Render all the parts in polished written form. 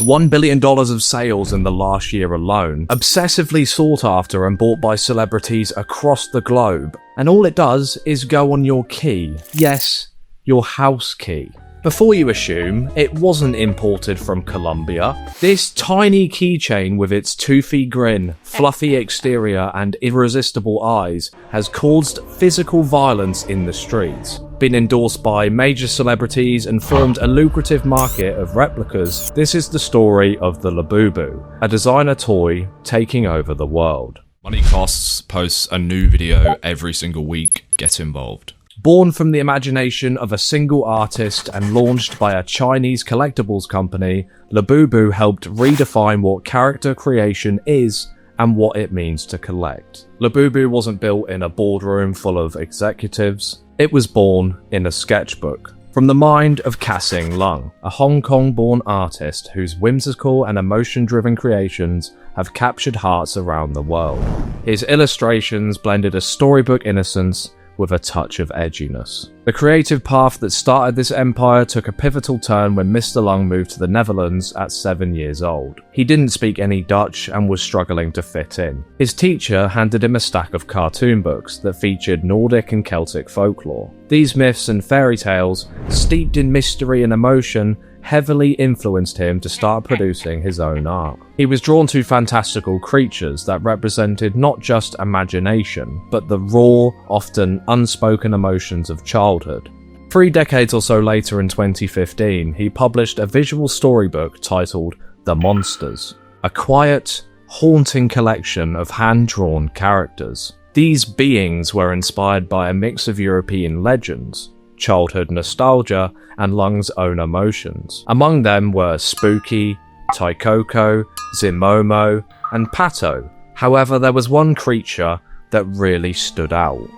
$1 billion of sales in the last year alone, obsessively sought after and bought by celebrities across the globe. And all it does is go on your key. Yes, your house key. Before you assume, it wasn't imported from Colombia. This tiny keychain with its toothy grin, fluffy exterior and irresistible eyes has caused physical violence in the streets, been endorsed by major celebrities and formed a lucrative market of replicas. This is the story of the Labubu, a designer toy taking over the world. Money Costs posts a new video every single week. Get involved. Born from the imagination of a single artist and launched by a Chinese collectibles company, Labubu helped redefine what character creation is and what it means to collect. Labubu wasn't built in a boardroom full of executives. It was born in a sketchbook. From the mind of Kasing Lung, a Hong Kong-born artist whose whimsical and emotion-driven creations have captured hearts around the world. His illustrations blended a storybook innocence with a touch of edginess. The creative path that started this empire took a pivotal turn when Mr. Lung moved to the Netherlands at 7 years old. He didn't speak any Dutch and was struggling to fit in. His teacher handed him a stack of cartoon books that featured Nordic and Celtic folklore. These myths and fairy tales, steeped in mystery and emotion, heavily influenced him to start producing his own art. He was drawn to fantastical creatures that represented not just imagination, but the raw, often unspoken emotions of childhood. 3 decades or so later in 2015, he published a visual storybook titled The Monsters, a quiet, haunting collection of hand-drawn characters. These beings were inspired by a mix of European legends, childhood nostalgia, and Lung's own emotions. Among them were Spooky, Taikoko, Zimomo, and Pato. However, there was one creature that really stood out: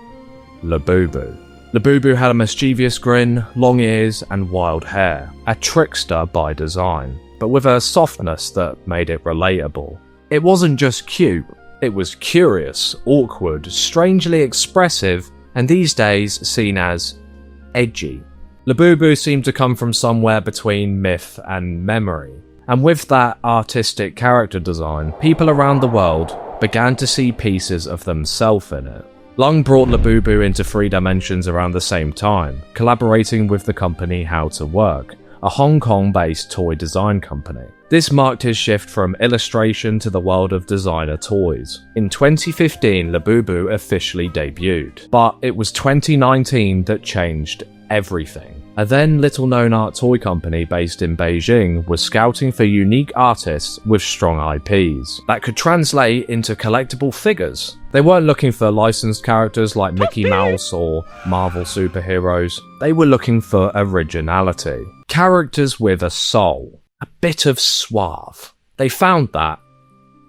Labubu. Labubu had a mischievous grin, long ears, and wild hair, a trickster by design, but with a softness that made it relatable. It wasn't just cute, it was curious, awkward, strangely expressive, and these days seen as edgy. Labubu seemed to come from somewhere between myth and memory, and with that artistic character design, people around the world began to see pieces of themselves in it. Lung brought Labubu into 3 dimensions around the same time, collaborating with the company How to Work, a Hong Kong-based toy design company. This marked his shift from illustration to the world of designer toys. In 2015, Labubu officially debuted, but it was 2019 that changed everything. A then little-known art toy company based in Beijing was scouting for unique artists with strong IPs that could translate into collectible figures. They weren't looking for licensed characters like Mickey Mouse or Marvel superheroes. They were looking for originality. Characters with a soul. A bit of suave. They found that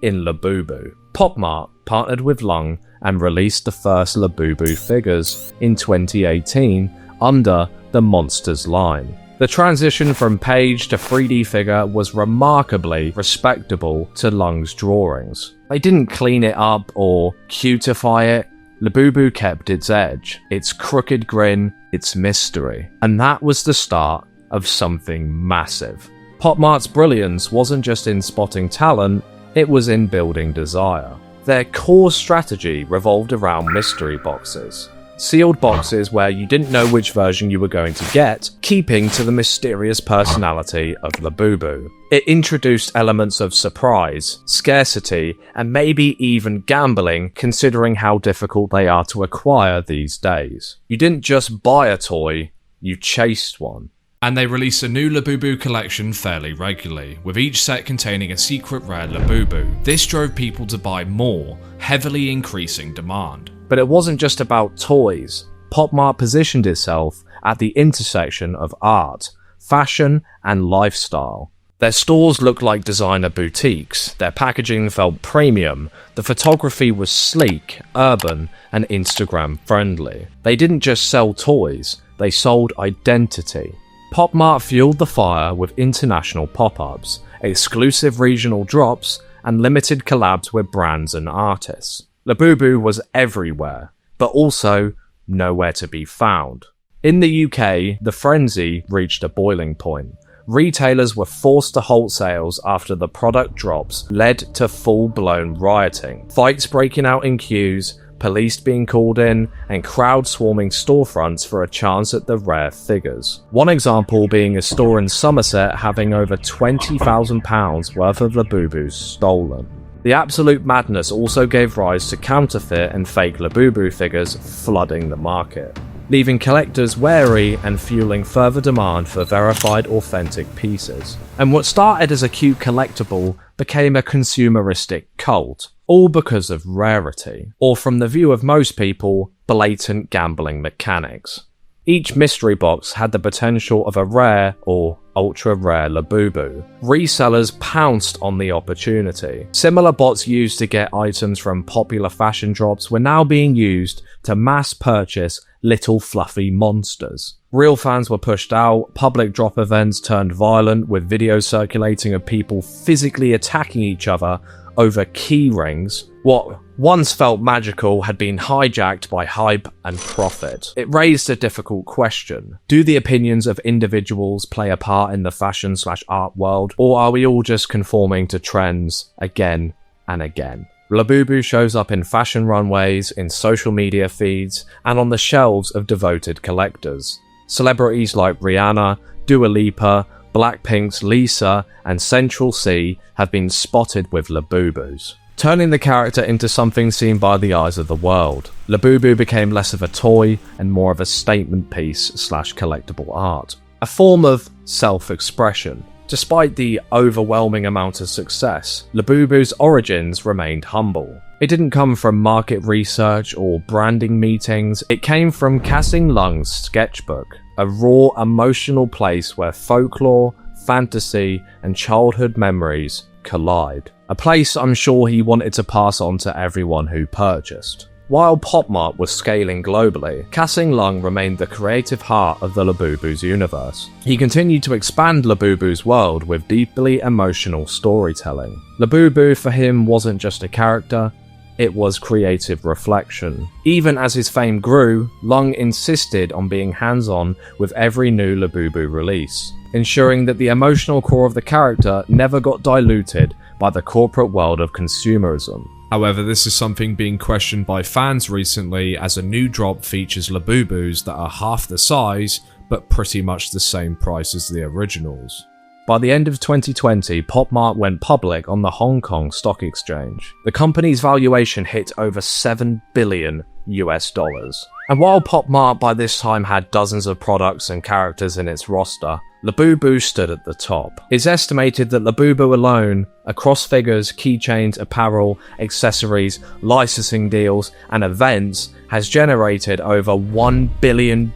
in Labubu. Popmart partnered with Lung and released the first Labubu figures in 2018 under the Monsters line. The transition from page to 3D figure was remarkably respectable to Lung's drawings. They didn't clean it up or cutify it. Labubu kept its edge, its crooked grin, its mystery. And that was the start of something massive. Popmart's brilliance wasn't just in spotting talent, it was in building desire. Their core strategy revolved around mystery boxes. Sealed boxes where you didn't know which version you were going to get, keeping to the mysterious personality of Labubu. It introduced elements of surprise, scarcity, and maybe even gambling, considering how difficult they are to acquire these days. You didn't just buy a toy, you chased one. And they release a new Labubu collection fairly regularly, with each set containing a secret rare Labubu. This drove people to buy more, heavily increasing demand. But it wasn't just about toys. Popmart positioned itself at the intersection of art, fashion, and lifestyle. Their stores looked like designer boutiques, their packaging felt premium, the photography was sleek, urban, and Instagram friendly. They didn't just sell toys, they sold identity. Popmart fueled the fire with international pop-ups, exclusive regional drops, and limited collabs with brands and artists. Labubu was everywhere, but also nowhere to be found. In the UK, the frenzy reached a boiling point. Retailers were forced to halt sales after the product drops led to full-blown rioting, fights breaking out in queues, police being called in, and crowds swarming storefronts for a chance at the rare figures. One example being a store in Somerset having over £20,000 worth of Labubus stolen. The absolute madness also gave rise to counterfeit and fake Labubu figures flooding the market, leaving collectors wary and fueling further demand for verified authentic pieces. And what started as a cute collectible became a consumeristic cult, all because of rarity, or from the view of most people, blatant gambling mechanics. Each mystery box had the potential of a rare or ultra-rare Labubu. Resellers pounced on the opportunity. Similar bots used to get items from popular fashion drops were now being used to mass purchase little fluffy monsters. Real fans were pushed out, public drop events turned violent with videos circulating of people physically attacking each other over key rings. What once felt magical had been hijacked by hype and profit. It raised a difficult question. Do the opinions of individuals play a part in the fashion/art world, or are we all just conforming to trends again and again? Labubu shows up in fashion runways, in social media feeds, and on the shelves of devoted collectors. Celebrities like Rihanna, Dua Lipa, Blackpink's Lisa, and Central C have been spotted with Labubus, turning the character into something seen by the eyes of the world. Labubu became less of a toy and more of a statement piece/collectible art, a form of self-expression. Despite the overwhelming amount of success, Labubu's origins remained humble. It didn't come from market research or branding meetings, it came from Kasing Lung's sketchbook, a raw, emotional place where folklore, fantasy, and childhood memories collide. A place I'm sure he wanted to pass on to everyone who purchased. While popmart was scaling globally, Kasing Lung remained the creative heart of the Labubu's universe. He continued to expand Labubu's world with deeply emotional storytelling. Labubu for him wasn't just a character, it was creative reflection. Even as his fame grew, Lung insisted on being hands-on with every new Labubu release, ensuring that the emotional core of the character never got diluted by the corporate world of consumerism. However, this is something being questioned by fans recently, as a new drop features Labubus that are half the size, but pretty much the same price as the originals. By the end of 2020, popmart went public on the Hong Kong Stock Exchange. The company's valuation hit over $7 billion. And while popmart by this time had dozens of products and characters in its roster, Labubu stood at the top. It's estimated that Labubu alone, across figures, keychains, apparel, accessories, licensing deals, and events, has generated over $1 billion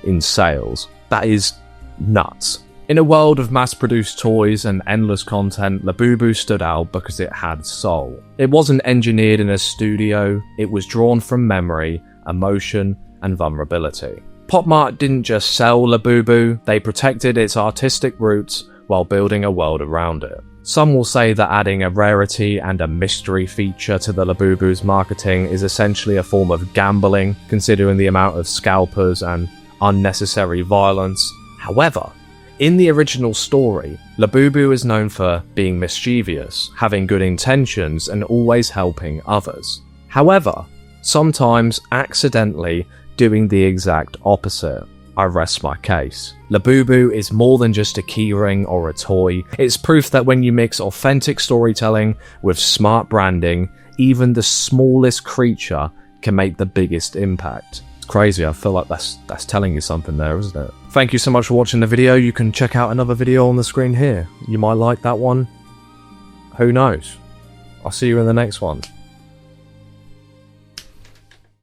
in sales. That is nuts. In a world of mass-produced toys and endless content, Labubu stood out because it had soul. It wasn't engineered in a studio, it was drawn from memory, emotion, and vulnerability. Popmart didn't just sell Labubu, they protected its artistic roots while building a world around it. Some will say that adding a rarity and a mystery feature to the Labubu's marketing is essentially a form of gambling, considering the amount of scalpers and unnecessary violence. However, in the original story, Labubu is known for being mischievous, having good intentions, and always helping others. However, sometimes accidentally doing the exact opposite. I rest my case. Labubu is more than just a keyring or a toy. It's proof that when you mix authentic storytelling with smart branding, even the smallest creature can make the biggest impact. It's crazy, I feel like that's telling you something there, isn't it? Thank you so much for watching the video. You can check out another video on the screen here. You might like that one. Who knows? I'll see you in the next one.